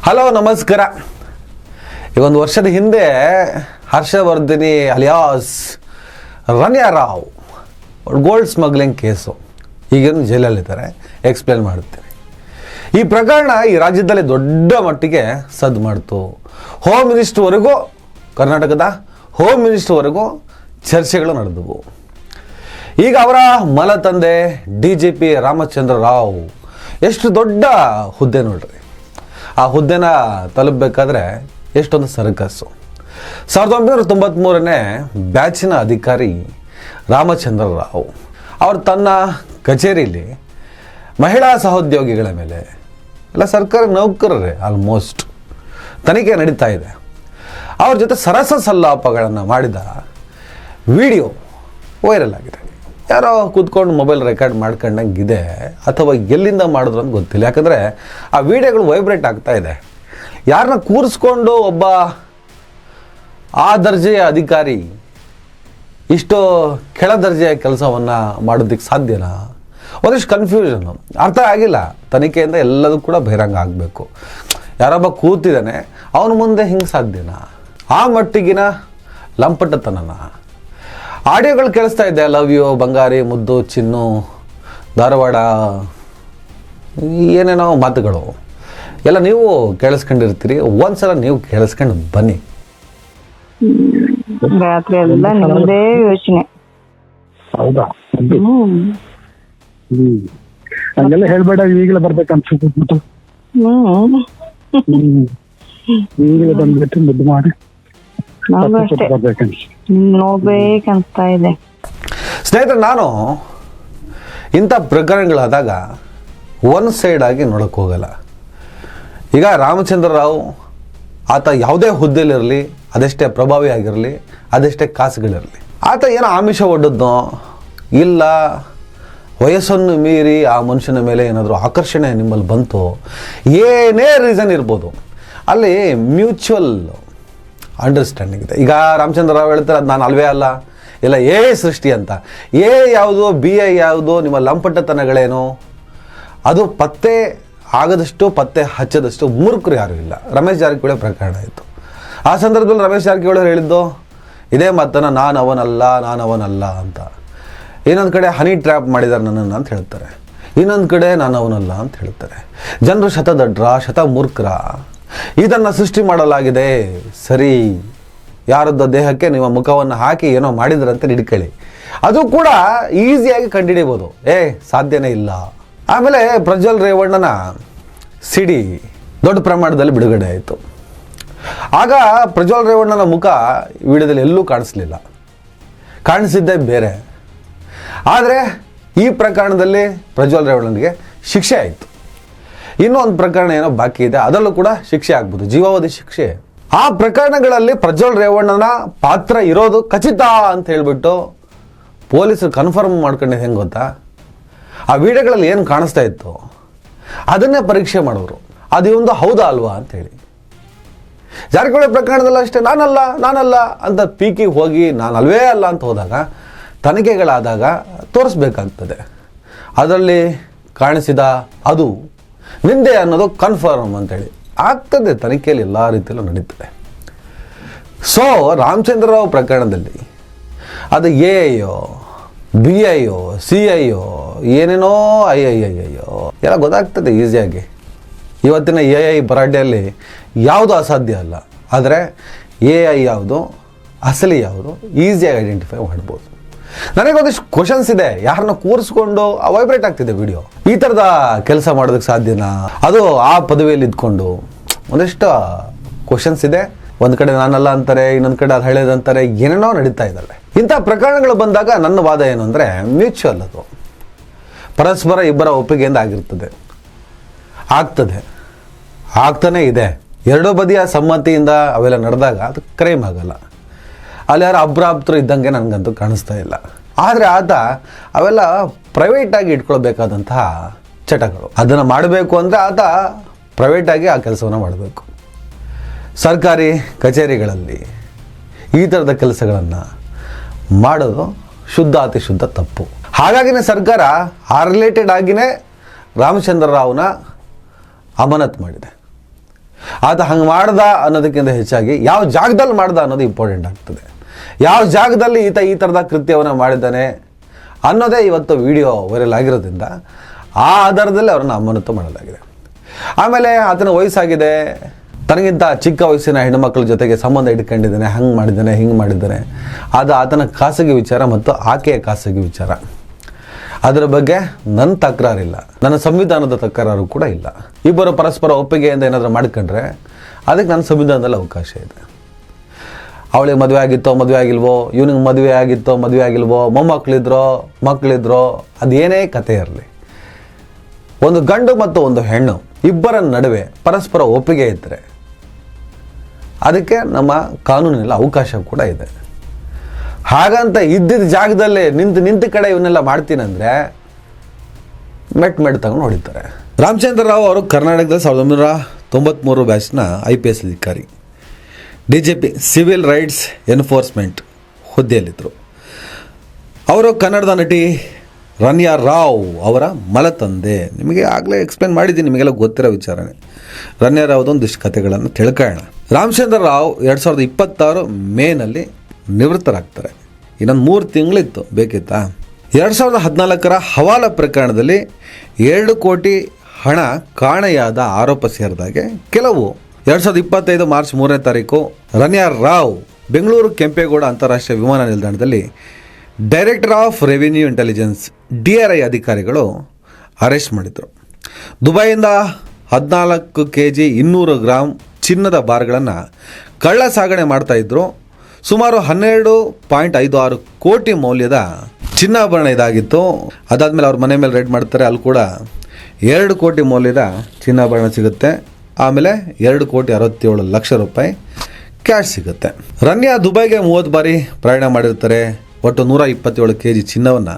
Hello ನಮಸ್ಕಾರ. ಈಗ ಒಂದು ವರ್ಷದ ಹಿಂದೆ Harshavardhini alias Ranya Rao gold smuggling case ಈಗೇನು ಜೈಲಲ್ಲಿದ್ದಾರೆ, ಎಕ್ಸ್ಪ್ಲೇನ್ ಮಾಡುತ್ತೇನೆ. ಈ ಪ್ರಕರಣ ಈ ರಾಜ್ಯದಲ್ಲಿ ದೊಡ್ಡ ಮಟ್ಟಿಗೆ ಸದ್ದು ಮಾಡ್ತು. ಹೋಮ್ ಮಿನಿಸ್ಟ್ರ್ವರೆಗೂ, ಕರ್ನಾಟಕದ ಹೋಮ್ ಮಿನಿಸ್ಟ್ರ್ವರೆಗೂ ಚರ್ಚೆಗಳು ನಡೆದವು. ಈಗ ಅವರ ಮಲತಂದೆ DGP ರಾಮಚಂದ್ರ ರಾವ್ ಎಷ್ಟು ದೊಡ್ಡ ಹುದ್ದೆ ನೋಡ್ರಿ. ಆ ಹುದ್ದೆನ ತಲುಪಬೇಕಾದ್ರೆ ಎಷ್ಟೊಂದು ಸರ್ಕಸ್ಸು. 1993ನೇ ಬ್ಯಾಚಿನ ಅಧಿಕಾರಿ ರಾಮಚಂದ್ರ ರಾವ್ ಅವರು ತನ್ನ ಕಚೇರಿಯಲ್ಲಿ ಮಹಿಳಾ ಸಹೋದ್ಯೋಗಿಗಳ ಮೇಲೆ, ಎಲ್ಲ ಸರ್ಕಾರಿ ನೌಕರರೇ ಆಲ್ಮೋಸ್ಟ್, ತನಿಖೆ ನಡೀತಾ ಇದೆ. ಅವ್ರ ಜೊತೆ ಸರಸ ಸಲ್ಲಾಪಗಳನ್ನು ಮಾಡಿದ ವಿಡಿಯೋ ವೈರಲ್ ಆಗಿದೆ. ಯಾರೋ ಕೂತ್ಕೊಂಡು ಮೊಬೈಲ್ ರೆಕಾರ್ಡ್ ಮಾಡ್ಕೊಂಡಂಗಿದೆ, ಅಥವಾ ಎಲ್ಲಿಂದ ಮಾಡಿದ್ರು ಅಂತ ಗೊತ್ತಿಲ್ಲ. ಯಾಕಂದರೆ ಆ ವಿಡಿಯೋಗಳು ವೈಬ್ರೇಟ್ ಆಗ್ತಾ ಇದೆ. ಯಾರನ್ನ ಕೂರಿಸ್ಕೊಂಡು ಒಬ್ಬ ಆ ದರ್ಜೆಯ ಅಧಿಕಾರಿ ಇಷ್ಟು ಕೆಳ ದರ್ಜೆಯ ಕೆಲಸವನ್ನು ಮಾಡೋದಕ್ಕೆ ಸಾಧ್ಯನಾ? ಒಂದಿಷ್ಟು ಕನ್ಫ್ಯೂಷನ್ನು, ಅರ್ಥ ಆಗಿಲ್ಲ. ತನಿಖೆಯಿಂದ ಎಲ್ಲದೂ ಕೂಡ ಬಹಿರಂಗ ಆಗಬೇಕು. ಯಾರೊಬ್ಬ ಕೂತಿದ್ದಾನೆ, ಅವನ ಮುಂದೆ ಹಿಂಗೆ ಸಾಧ್ಯನಾ? ಆ ಮಟ್ಟಿಗಿನ ಲಂಪಟತನನ. ಆಡಿಯೋಗಳು ಕೇಳಿಸ್ತಾ ಇದೆ, ಲವ್ ಯು, ಬಂಗಾರಿ, ಮುದ್ದು, ಚಿನ್ನು, ಧಾರವಾಡ, ಏನೇನೋ ಮಾತುಗಳು ಎಲ್ಲ ನೀವು ಕೇಳಿಸ್ಕೊಂಡಿರ್ತೀರಿ. ಒಂದ್ಸಲ ನೀವು ಕೇಳಿಸ್ಕೊಂಡು ಬನ್ನಿ. ರಾತ್ರಿ ಎಲ್ಲ ನಿಮ್ಮದೇ ಯೋಚನೆ. ಹೌದಾ? ಹಂಗೆಲ್ಲ ಹೇಳ್ಬೇಡ, ಈಗಲೇ ಬರ್ಬೇಕು ಅನ್ಸುತ್ತೆ. ಈಗಲೇ ಬಂದ್ಬಿಟ್ಟು ಮುದ್ದು ಮಾಡಿ ನಾವು ಅಷ್ಟೇ ನೋಡ್ಬೇಕನ್ಸ್ತಾ ಇದೆ. ಸ್ನೇಹಿತರೆ, ನಾನು ಇಂಥ ಪ್ರಕರಣಗಳಾದಾಗ ಒನ್ ಸೈಡ್ ಆಗಿ ನೋಡಕ್ಕೆ ಹೋಗಲ್ಲ. ಈಗ ರಾಮಚಂದ್ರ ರಾವ್ ಆತ ಯಾವುದೇ ಹುದ್ದೆಲಿರಲಿ, ಅದೆಷ್ಟೇ ಪ್ರಭಾವಿ ಆಗಿರಲಿ, ಅದೆಷ್ಟೇ ಕಾಸುಗಳಿರಲಿ, ಆತ ಏನೋ ಆಮಿಷ ಒಡ್ಡದ್ನೋ ಇಲ್ಲ ವಯಸ್ಸನ್ನು ಮೀರಿ ಆ ಮನುಷ್ಯನ ಮೇಲೆ ಏನಾದರೂ ಆಕರ್ಷಣೆ ನಿಮ್ಮಲ್ಲಿ ಬಂತು, ಏನೇ ರೀಸನ್ ಇರ್ಬೋದು, ಅಲ್ಲಿ ಮ್ಯೂಚುವಲ್ ಅಂಡರ್ಸ್ಟ್ಯಾಂಡಿಂಗ್ ಇದೆ. ಈಗ ರಾಮಚಂದ್ರ ರಾವ್ ಹೇಳ್ತಾರೆ, ಅದು ನಾನು ಅಲ್ವೇ ಅಲ್ಲ, ಇಲ್ಲ ಸೃಷ್ಟಿ ಅಂತ. ಯಾವುದು, BI ಯಾವುದು, ನಿಮ್ಮ ಲಂಪಟತನಗಳೇನು, ಅದು ಪತ್ತೆ ಆಗದಷ್ಟು, ಪತ್ತೆ ಹಚ್ಚದಷ್ಟು ಮೂರ್ಖರು ಯಾರೂ ಇಲ್ಲ. ರಮೇಶ್ ಜಾರಕಿಹೊಳಿ ಪ್ರಕರಣ ಆಯಿತು. ಆ ಸಂದರ್ಭದಲ್ಲಿ ರಮೇಶ್ ಜಾರಕಿಹೊಳಿ ಹೇಳಿದ್ದು ಇದೇ ಮಾತನ್ನು, ನಾನು ಅವನಲ್ಲ ಅಂತ. ಇನ್ನೊಂದು ಕಡೆ ಹನಿ ಟ್ರ್ಯಾಪ್ ಮಾಡಿದ್ದಾರೆ ನನ್ನನ್ನು ಅಂತ ಹೇಳ್ತಾರೆ, ಇನ್ನೊಂದು ಕಡೆ ನಾನು ಅವನಲ್ಲ ಅಂತ ಹೇಳ್ತಾರೆ. ಜನರು ಶತದಡ್ರ, ಶತ ಮೂರ್ಖರ, ಇದನ್ನು ಸೃಷ್ಟಿ ಮಾಡಲಾಗಿದೆ. ಸರಿ, ಯಾರದ್ದು ದೇಹಕ್ಕೆ ನಿಮ್ಮ ಮುಖವನ್ನು ಹಾಕಿ ಏನೋ ಮಾಡಿದ್ರಂತ ಹಿಡ್ಕೊಳ್ಳಿ, ಅದು ಕೂಡ ಈಸಿಯಾಗಿ ಕಂಡುಹಿಡಿಬೋದು. ಸಾಧ್ಯನೇ ಇಲ್ಲ. ಆಮೇಲೆ ಪ್ರಜ್ವಲ್ ರೇವಣ್ಣನ ಸಿಡಿ ದೊಡ್ಡ ಪ್ರಮಾಣದಲ್ಲಿ ಬಿಡುಗಡೆ ಆಯಿತು. ಆಗ ಪ್ರಜ್ವಲ್ ರೇವಣ್ಣನ ಮುಖ ವಿಡಿಯೋದಲ್ಲಿ ಎಲ್ಲೂ ಕಾಣಿಸ್ಲಿಲ್ಲ, ಕಾಣಿಸಿದ್ದೇ ಬೇರೆ. ಆದರೆ ಈ ಪ್ರಕರಣದಲ್ಲಿ ಪ್ರಜ್ವಲ್ ರೇವಣ್ಣನಿಗೆ ಶಿಕ್ಷೆ ಆಯಿತು. ಇನ್ನೂ ಒಂದು ಪ್ರಕರಣ ಏನೋ ಬಾಕಿ ಇದೆ, ಅದರಲ್ಲೂ ಕೂಡ ಶಿಕ್ಷೆ ಆಗ್ಬೋದು, ಜೀವಾವಧಿ ಶಿಕ್ಷೆ. ಆ ಪ್ರಕರಣಗಳಲ್ಲಿ ಪ್ರಜ್ವಲ್ ರೇವಣ್ಣನ ಪಾತ್ರ ಇರೋದು ಖಚಿತ ಅಂತ ಹೇಳ್ಬಿಟ್ಟು ಪೊಲೀಸರು ಕನ್ಫರ್ಮ್ ಮಾಡ್ಕೊಂಡಿದ್ದು ಹೆಂಗೆ ಗೊತ್ತಾ? ಆ ವಿಡಿಯೋಗಳಲ್ಲಿ ಏನು ಕಾಣಿಸ್ತಾ ಇತ್ತು ಅದನ್ನೇ ಪರೀಕ್ಷೆ ಮಾಡೋರು, ಅದು ಒಂದು ಹೌದಾ ಅಲ್ವಾ ಅಂತೇಳಿ. ಜಾರಕಿಹೊಳಿ ಪ್ರಕರಣದಲ್ಲ ಅಷ್ಟೇ, ನಾನಲ್ಲ ಅಂತ ಪೀಕಿಗೆ ಹೋಗಿ ನಾನು ಅಲ್ವೇ ಅಲ್ಲ ಅಂತ ಹೋದಾಗ, ತನಿಖೆಗಳಾದಾಗ ತೋರಿಸ್ಬೇಕಾಗ್ತದೆ. ಅದರಲ್ಲಿ ಕಾಣಿಸಿದ ಅದು ನಿಂದೆ ಅನ್ನೋದು ಕನ್ಫರ್ಮ್ ಅಂತೇಳಿ ಆಗ್ತದೆ. ತನಿಖೆಯಲ್ಲಿ ಎಲ್ಲ ರೀತಿಯಲ್ಲೂ ನಡೀತದೆ. ಸೊ ರಾಮಚಂದ್ರ ರಾವ್ ಪ್ರಕರಣದಲ್ಲಿ ಅದು AIO, BIO, CIO, ಏನೇನೋ ಅಯ್ಯಯ್ಯಯ್ಯೋ ಎಲ್ಲ ಗೊತ್ತಾಗ್ತದೆ ಈಸಿಯಾಗಿ. ಇವತ್ತಿನ AI ಭರಾಟೆಯಲ್ಲಿ ಯಾವುದು ಅಸಾಧ್ಯ ಅಲ್ಲ, ಆದರೆ AI ಯಾವುದು, ಅಸಲಿ ಯಾವುದು ಈಸಿಯಾಗಿ ಐಡೆಂಟಿಫೈ ಮಾಡ್ಬೋದು. ನನಗೊಂದಿಷ್ಟು ಕ್ವಶನ್ಸ್ ಇದೆ. ಯಾರನ್ನ ಕೂರಿಸ್ಕೊಂಡು ವೈಬ್ರೇಟ್ ಆಗ್ತಿದೆ ವಿಡಿಯೋ, ಈ ಥರದ ಕೆಲಸ ಮಾಡೋದಕ್ಕೆ ಸಾಧ್ಯನಾ? ಅದು ಆ ಪದವಿಯಲ್ಲಿ ಇದ್ಕೊಂಡು ಒಂದಿಷ್ಟು ಕ್ವಶನ್ಸ್ ಇದೆ. ಒಂದು ಕಡೆ ನಾನಲ್ಲ ಅಂತಾರೆ, ಇನ್ನೊಂದು ಕಡೆ ಅದು ಹೇಳೋದಂತಾರೆ, ಏನೇನೋ ನಡೀತಾ ಇದ್ದಾವೆ. ಇಂಥ ಪ್ರಕರಣಗಳು ಬಂದಾಗ ನನ್ನ ವಾದ ಏನು ಅಂದರೆ, ಮ್ಯೂಚುವಲ್, ಅದು ಪರಸ್ಪರ ಇಬ್ಬರ ಒಪ್ಪಿಗೆಯಿಂದ ಆಗ್ತಾನೆ ಇದೆ. ಎರಡೂ ಬದಿಯ ಸಮ್ಮತಿಯಿಂದ ಅವೆಲ್ಲ ನಡೆದಾಗ ಅದು ಕ್ರೈಮ್ ಆಗಲ್ಲ. ಅಲ್ಲಿ ಯಾರು ಅಬ್ರಾಪ್ತರು ಇದ್ದಂಗೆ ನನಗಂತೂ ಕಾಣಿಸ್ತಾ ಇಲ್ಲ. ಆದರೆ ಆತ ಅವೆಲ್ಲ ಪ್ರೈವೇಟಾಗಿ ಇಟ್ಕೊಳ್ಬೇಕಾದಂತಹ ಚಟಗಳು. ಅದನ್ನು ಮಾಡಬೇಕು ಅಂದರೆ ಆತ ಪ್ರೈವೇಟಾಗಿ ಆ ಕೆಲಸವನ್ನು ಮಾಡಬೇಕು. ಸರ್ಕಾರಿ ಕಚೇರಿಗಳಲ್ಲಿ ಈ ಥರದ ಕೆಲಸಗಳನ್ನು ಮಾಡೋದು ಅತಿ ಶುದ್ಧ ತಪ್ಪು. ಹಾಗಾಗಿನೇ ಸರ್ಕಾರ ಆ ರಿಲೇಟೆಡ್ ಆಗಿನೇ ರಾಮಚಂದ್ರ ರಾವ್ನ ಅಮಾನತ್ ಮಾಡಿದೆ. ಆತ ಹಂಗೆ ಮಾಡ್ದ ಅನ್ನೋದಕ್ಕಿಂತ ಹೆಚ್ಚಾಗಿ ಯಾವ ಜಾಗದಲ್ಲಿ ಮಾಡ್ದ ಅನ್ನೋದು ಇಂಪಾರ್ಟೆಂಟ್ ಆಗ್ತದೆ. ಯಾವ ಜಾಗದಲ್ಲಿ ಈತ ಈ ಥರದ ಕೃತ್ಯವನ್ನು ಮಾಡಿದ್ದಾನೆ ಅನ್ನೋದೇ ಇವತ್ತು ವಿಡಿಯೋ ವೈರಲ್ ಆಗಿರೋದ್ರಿಂದ ಆ ಆಧಾರದಲ್ಲಿ ಅವರನ್ನು ಅಮಾನತು ಮಾಡಲಾಗಿದೆ. ಆಮೇಲೆ ಆತನ ವಯಸ್ಸಾಗಿದೆ, ತನಗಿಂತ ಚಿಕ್ಕ ವಯಸ್ಸಿನ ಹೆಣ್ಣುಮಕ್ಕಳ ಜೊತೆಗೆ ಸಂಬಂಧ ಇಟ್ಕೊಂಡಿದ್ದಾನೆ, ಹಂಗೆ ಮಾಡಿದ್ದಾನೆ ಹಿಂಗೆ ಮಾಡಿದ್ದಾನೆ, ಅದು ಆತನ ಖಾಸಗಿ ವಿಚಾರ ಮತ್ತು ಆಕೆಯ ಖಾಸಗಿ ವಿಚಾರ. ಅದರ ಬಗ್ಗೆ ನನ್ನ ತಕರಾರಿಲ್ಲ, ನನ್ನ ಸಂವಿಧಾನದ ತಕರಾರು ಕೂಡ ಇಲ್ಲ. ಇಬ್ಬರು ಪರಸ್ಪರ ಒಪ್ಪಿಗೆಯಿಂದ ಏನಾದರೂ ಮಾಡ್ಕೊಂಡ್ರೆ ಅದಕ್ಕೆ ನನ್ನ ಸಂವಿಧಾನದಲ್ಲಿ ಅವಕಾಶ ಇದೆ. ಅವಳಿಗೆ ಮದುವೆ ಆಗಿತ್ತೋ ಮದುವೆ ಆಗಿಲ್ವೋ, ಇವನಿಗೆ ಮದುವೆ ಆಗಿತ್ತೋ ಮದುವೆ ಆಗಿಲ್ವೋ, ಮಕ್ಕಳಿದ್ರೋ ಅದೇನೇ ಕಥೆ ಇರಲಿ, ಒಂದು ಗಂಡು ಮತ್ತು ಒಂದು ಹೆಣ್ಣು ಇಬ್ಬರ ನಡುವೆ ಪರಸ್ಪರ ಒಪ್ಪಿಗೆ ಇದ್ದರೆ ಅದಕ್ಕೆ ನಮ್ಮ ಕಾನೂನಿನಲ್ಲಿ ಅವಕಾಶ ಕೂಡ ಇದೆ. ಹಾಗಂತ ಇದ್ದಿದ್ದ ಜಾಗದಲ್ಲೇ ನಿಂತ ಕಡೆ ಇವನ್ನೆಲ್ಲ ಮಾಡ್ತೀನಂದರೆ ಮೆಟ್ ತಗೊಂಡು ಹೊಡಿತಾರೆ. ರಾಮಚಂದ್ರ ರಾವ್ ಅವರು ಕರ್ನಾಟಕದಲ್ಲಿ 1993 ಬ್ಯಾಚ್ನ IPS ಅಧಿಕಾರಿ, DGP ಸಿವಿಲ್ ರೈಟ್ಸ್ ಎನ್ಫೋರ್ಸ್ಮೆಂಟ್ ಹುದ್ದೆಯಲ್ಲಿದ್ದರು. ಅವರು ಕನ್ನಡದ ನಟಿ ರನ್ಯಾ ರಾವ್ ಅವರ ಮಲತಂದೆ. ನಿಮಗೆ ಆಗಲೇ ಎಕ್ಸ್ಪ್ಲೇನ್ ಮಾಡಿದ್ದೀನಿ, ನಿಮಗೆಲ್ಲ ಗೊತ್ತಿರೋ ವಿಚಾರನೇ. ರನ್ಯಾ ರಾವ್ದೊಂದಿಷ್ಟು ಕಥೆಗಳನ್ನು ತಿಳ್ಕೊಳ್ಳೋಣ. ರಾಮಚಂದ್ರ ರಾವ್ 2026 ಮೇನಲ್ಲಿ ನಿವೃತ್ತರಾಗ್ತಾರೆ. ಇನ್ನೊಂದು 3 ತಿಂಗಳಿತ್ತು, ಬೇಕಿತ್ತಾ? 2014 ಹವಾಲಾ ಪ್ರಕರಣದಲ್ಲಿ 2 ಕೋಟಿ ಹಣ ಕಾಣೆಯಾದ ಆರೋಪ ಸೇರಿದಾಗೆ ಕೆಲವು 2025 ಮಾರ್ಚ್ 3 ರನ್ಯಾ ರಾವ್ ಬೆಂಗಳೂರು ಕೆಂಪೇಗೌಡ ಅಂತಾರಾಷ್ಟ್ರೀಯ ವಿಮಾನ ನಿಲ್ದಾಣದಲ್ಲಿ director of revenue intelligence DRI ಅಧಿಕಾರಿಗಳು ಅರೆಸ್ಟ್ ಮಾಡಿದರು. ದುಬೈಯಿಂದ 14 kg 200 ಗ್ರಾಂ ಚಿನ್ನದ ಬಾರ್ಗಳನ್ನು ಕಳ್ಳ ಸಾಗಣೆ ಮಾಡ್ತಾ ಇದ್ರು. ಸುಮಾರು 12.56 ಕೋಟಿ ಮೌಲ್ಯದ ಚಿನ್ನಾಭರಣ ಇದಾಗಿತ್ತು. ಅದಾದಮೇಲೆ ಅವ್ರ ಮನೆ ಮೇಲೆ ರೇಡ್ ಮಾಡ್ತಾರೆ, ಅಲ್ಲಿ ಕೂಡ 2 ಕೋಟಿ ಮೌಲ್ಯದ ಚಿನ್ನಾಭರಣ ಸಿಗುತ್ತೆ. ಆಮೇಲೆ 2,67,00,000 ರೂಪಾಯಿ ಕ್ಯಾಶ್ ಸಿಗುತ್ತೆ. ರನ್ಯಾ ದುಬೈಗೆ 30 ಬಾರಿ ಪ್ರಯಾಣ ಮಾಡಿರ್ತಾರೆ. ಒಟ್ಟು 127 kg ಚಿನ್ನವನ್ನು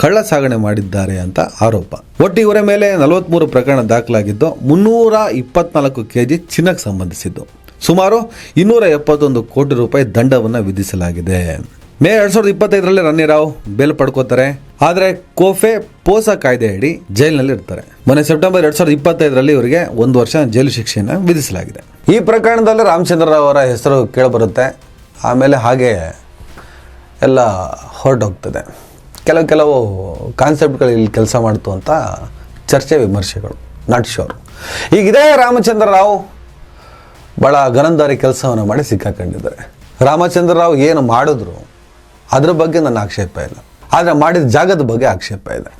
ಕಳ್ಳ ಸಾಗಣೆ ಮಾಡಿದ್ದಾರೆ ಅಂತ ಆರೋಪ. ಒಟ್ಟು ಇವರ ಮೇಲೆ 43 ಪ್ರಕರಣ ದಾಖಲಾಗಿದ್ದು 324 kg ಚಿನ್ನಕ್ಕೆ ಸಂಬಂಧಿಸಿದ್ದು. ಸುಮಾರು 271 ಕೋಟಿ ರೂಪಾಯಿ ದಂಡವನ್ನು ವಿಧಿಸಲಾಗಿದೆ. ಮೇ 2025 ರನ್ಯಾ ರಾವ್ ಬೇಲ್ ಪಡ್ಕೋತಾರೆ. ಆದರೆ ಕೋಫೆ ಪೋಸಾ ಕಾಯ್ದೆ ಅಡಿ ಜೈಲಿನಲ್ಲಿ ಇರ್ತಾರೆ. ಮೊನ್ನೆ ಸೆಪ್ಟೆಂಬರ್ 2025 ಇವರಿಗೆ 1 ವರ್ಷ ಜೈಲು ಶಿಕ್ಷೆಯನ್ನು ವಿಧಿಸಲಾಗಿದೆ. ಈ ಪ್ರಕರಣದಲ್ಲಿ ರಾಮಚಂದ್ರ ರಾವ್ ಅವರ ಹೆಸರು ಕೇಳಿಬರುತ್ತೆ. ಆಮೇಲೆ ಹಾಗೆ ಎಲ್ಲ ಹೊರಟೋಗ್ತದೆ. ಕೆಲವು ಕಾನ್ಸೆಪ್ಟ್ಗಳು ಇಲ್ಲಿ ಕೆಲಸ ಮಾಡ್ತು ಅಂತ ಚರ್ಚೆ ವಿಮರ್ಶೆಗಳು, ನಾಟ್ ಶೋರ್. ಈಗ ಇದೇ ರಾಮಚಂದ್ರ ರಾವ್ ಭಾಳ ಗನಂದಾರಿ ಕೆಲಸವನ್ನು ಮಾಡಿ ಸಿಕ್ಕಾಕೊಂಡಿದ್ದಾರೆ. ರಾಮಚಂದ್ರ ರಾವ್ ಏನು ಮಾಡಿದ್ರು ಅದ್ರ ಬಗ್ಗೆ ನನ್ನ ಆಕ್ಷೇಪ ಇಲ್ಲ, ಆದರೆ ಮಾಡಿದ ಜಾಗದ ಬಗ್ಗೆ ಆಕ್ಷೇಪ ಇದೆ.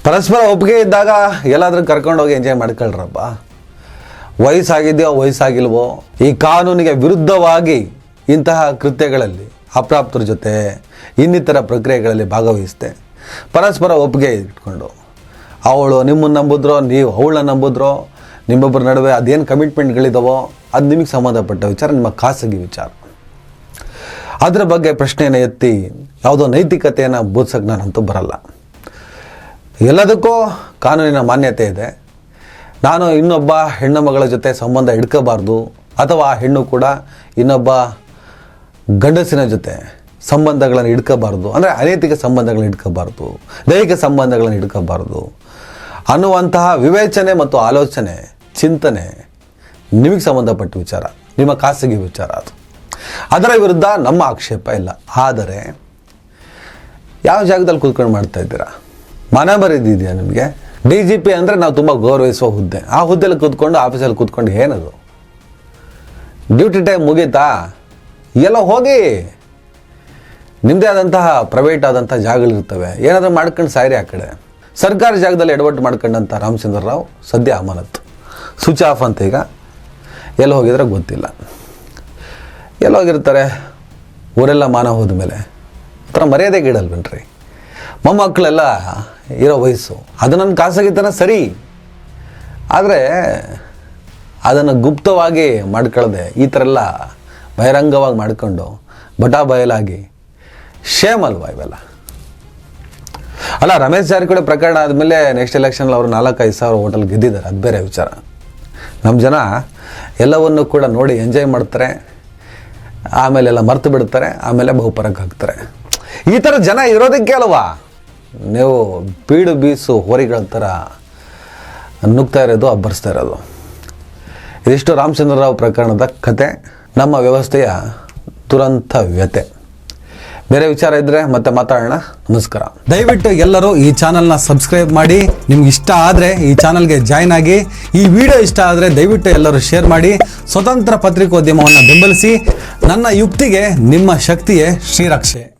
ಪರಸ್ಪರ ಒಪ್ಪಿಗೆ ಇದ್ದಾಗ ಎಲ್ಲಾದ್ರೂ ಕರ್ಕೊಂಡೋಗಿ ಎಂಜಾಯ್ ಮಾಡ್ಕೊಳ್ರಪ್ಪ. ವಯಸ್ಸಾಗಿದೆಯೋ ವಯಸ್ಸಾಗಿಲ್ವೋ, ಈ ಕಾನೂನಿಗೆ ವಿರುದ್ಧವಾಗಿ ಇಂತಹ ಕೃತ್ಯಗಳಲ್ಲಿ ಅಪ್ರಾಪ್ತರ ಜೊತೆ ಇನ್ನಿತರ ಪ್ರಕ್ರಿಯೆಗಳಲ್ಲಿ ಭಾಗವಹಿಸಿದೆ. ಪರಸ್ಪರ ಒಪ್ಪಿಗೆ ಇಟ್ಕೊಂಡು ಅವಳು ನಿಮ್ಮನ್ನು ನಂಬಿದ್ರೋ, ನೀವು ಅವಳನ್ನ ನಂಬಿದ್ರೋ, ನಿಮ್ಮೊಬ್ಬರ ನಡುವೆ ಅದೇನು ಕಮಿಟ್ಮೆಂಟ್ಗಳಿದಾವೋ ಅದು ನಿಮಗೆ ಸಂಬಂಧಪಟ್ಟ ವಿಚಾರ, ನಿಮ್ಮ ಖಾಸಗಿ ವಿಚಾರ. ಅದರ ಬಗ್ಗೆ ಪ್ರಶ್ನೆಯನ್ನು ಎತ್ತಿ ಯಾವುದೋ ನೈತಿಕತೆಯನ್ನು ಬೋಧಿಸೋಕ್ಕೆ ನಾನಂತೂ ಬರಲ್ಲ. ಎಲ್ಲದಕ್ಕೂ ಕಾನೂನಿನ ಮಾನ್ಯತೆ ಇದೆ. ನಾನು ಇನ್ನೊಬ್ಬ ಹೆಣ್ಣು ಮಗಳ ಜೊತೆ ಸಂಬಂಧ ಇಟ್ಕೋಬಾರ್ದು, ಅಥವಾ ಆ ಹೆಣ್ಣು ಕೂಡ ಇನ್ನೊಬ್ಬ ಗಂಡಸಿನ ಜೊತೆ ಸಂಬಂಧಗಳನ್ನು ಇಟ್ಕೋಬಾರ್ದು, ಅಂದರೆ ಅನೈತಿಕ ಸಂಬಂಧಗಳನ್ನ ಇಟ್ಕೋಬಾರ್ದು, ದೈಹಿಕ ಸಂಬಂಧಗಳನ್ನು ಇಟ್ಕೋಬಾರ್ದು ಅನ್ನುವಂತಹ ವಿವೇಚನೆ ಮತ್ತು ಆಲೋಚನೆ, ಚಿಂತನೆ ನಿಮಗೆ ಸಂಬಂಧಪಟ್ಟ ವಿಚಾರ, ನಿಮ್ಮ ಖಾಸಗಿ ವಿಚಾರ. ಅದರ ವಿರುದ್ಧ ನಮ್ಮ ಆಕ್ಷೇಪ ಇಲ್ಲ. ಆದರೆ ಯಾವ ಜಾಗದಲ್ಲಿ ಕೂತ್ಕೊಂಡು ಮಾಡ್ತಾ ಇದ್ದೀರಾ? ಮನ ಮರಿದಿದೆಯಾ ನಿಮಗೆ? DGP ಅಂದರೆ ನಾವು ತುಂಬ ಗೌರವಿಸುವ ಹುದ್ದೆ. ಆ ಹುದ್ದೆಯಲ್ಲಿ ಕೂತ್ಕೊಂಡು ಆಫೀಸಲ್ಲಿ ಕೂತ್ಕೊಂಡು ಏನದು? ಡ್ಯೂಟಿ ಟೈಮ್ ಮುಗೀತಾ? ಎಲ್ಲ ಹೋಗಿ ನಿಮ್ಮದೇ ಆದಂತಹ ಪ್ರೈವೇಟ್ ಆದಂಥ ಜಾಗಗಳಿರ್ತವೆ, ಏನಾದರೂ ಮಾಡ್ಕೊಂಡು ಸಾಯ್ರಿ. ಆ ಕಡೆ ಸರ್ಕಾರಿ ಜಾಗದಲ್ಲಿ ಎಡವಟ್ಟು ಮಾಡ್ಕೊಂಡಂಥ ರಾಮಚಂದ್ರ ರಾವ್ ಸದ್ಯ ಅಮಾನತ್ತು, ಸ್ವಿಚ್ ಆಫ್ ಅಂತ. ಈಗ ಎಲ್ಲಿ ಹೋಗಿದ್ರೆ ಗೊತ್ತಿಲ್ಲ, ಎಲ್ಲಿ ಹೋಗಿರ್ತಾರೆ. ಊರೆಲ್ಲ ಮಾನ ಹೋದ ಮೇಲೆ ಆ ಥರ ಮರ್ಯಾದೆಗೆ ಇಡಲ್ವೇನ್ರಿ? ಮೊಮ್ಮಕ್ಕಳೆಲ್ಲ ಇರೋ ವಯಸ್ಸು, ಅದು ನನ್ನ ಖಾಸಗಿತನ ಸರಿ, ಆದರೆ ಅದನ್ನು ಗುಪ್ತವಾಗಿ ಮಾಡ್ಕೊಳ್ಳದೆ ಈ ಥರ ಎಲ್ಲ ಬಹಿರಂಗವಾಗಿ ಮಾಡಿಕೊಂಡು ಬಟಾ ಬಯಲಾಗಿ ಶೇಮ್ ಅಲ್ವಾ ಇವೆಲ್ಲ? ಅಲ್ಲ, ರಮೇಶ್ ಜಾರಕಿಹೊಳಿ ಪ್ರಕರಣ ಆದಮೇಲೆ ನೆಕ್ಸ್ಟ್ ಎಲೆಕ್ಷನಲ್ಲಿ ಅವರು 4-5 ಸಾವಿರ ಓಟಲ್ಲಿ ಗೆದ್ದಿದ್ದಾರೆ, ಅದು ಬೇರೆ ವಿಚಾರ. ನಮ್ಮ ಜನ ಎಲ್ಲವನ್ನು ಕೂಡ ನೋಡಿ ಎಂಜಾಯ್ ಮಾಡ್ತಾರೆ, ಆಮೇಲೆ ಎಲ್ಲ ಮರ್ತು ಬಿಡ್ತಾರೆ, ಆಮೇಲೆ ಬಹುಪರಕ್ಕೆ ಹಾಕ್ತಾರೆ. ಈ ಥರ ಜನ ಇರೋದಕ್ಕೆ ಅಲ್ವಾ ನೀವು ಬೀಡು ಬೀಸು ಹೋರಿಗಳ ಥರ ನುಗ್ತಾ ಇರೋದು, ಅಬ್ಬರಿಸ್ತಾ ಇರೋದು. ಇದಿಷ್ಟು ರಾಮಚಂದ್ರ ರಾವ್ ಪ್ರಕರಣದ ಕತೆ, ನಮ್ಮ ವ್ಯವಸ್ಥೆಯ ದುರಂತ ವ್ಯತೆ. ಬೇರೆ ವಿಚಾರ ಇದ್ದರೆ ಮತ್ತೆ ಮಾತಾಡೋಣ. ನಮಸ್ಕಾರ. ದಯವಿಟ್ಟು ಎಲ್ಲರೂ ಈ ಚಾನಲ್ನ ಸಬ್ಸ್ಕ್ರೈಬ್ ಮಾಡಿ. ನಿಮ್ಗೆ ಇಷ್ಟ ಆದರೆ ಈ ಚಾನಲ್ಗೆ ಜಾಯ್ನ್ ಆಗಿ. ಈ ವಿಡಿಯೋ ಇಷ್ಟ ಆದರೆ ದಯವಿಟ್ಟು ಎಲ್ಲರೂ ಶೇರ್ ಮಾಡಿ. ಸ್ವತಂತ್ರ ಪತ್ರಿಕೋದ್ಯಮವನ್ನು ಬೆಂಬಲಿಸಿ. ನನ್ನ ಯುಕ್ತಿಗೆ ನಿಮ್ಮ ಶಕ್ತಿಯೇ ಶ್ರೀರಕ್ಷೆ.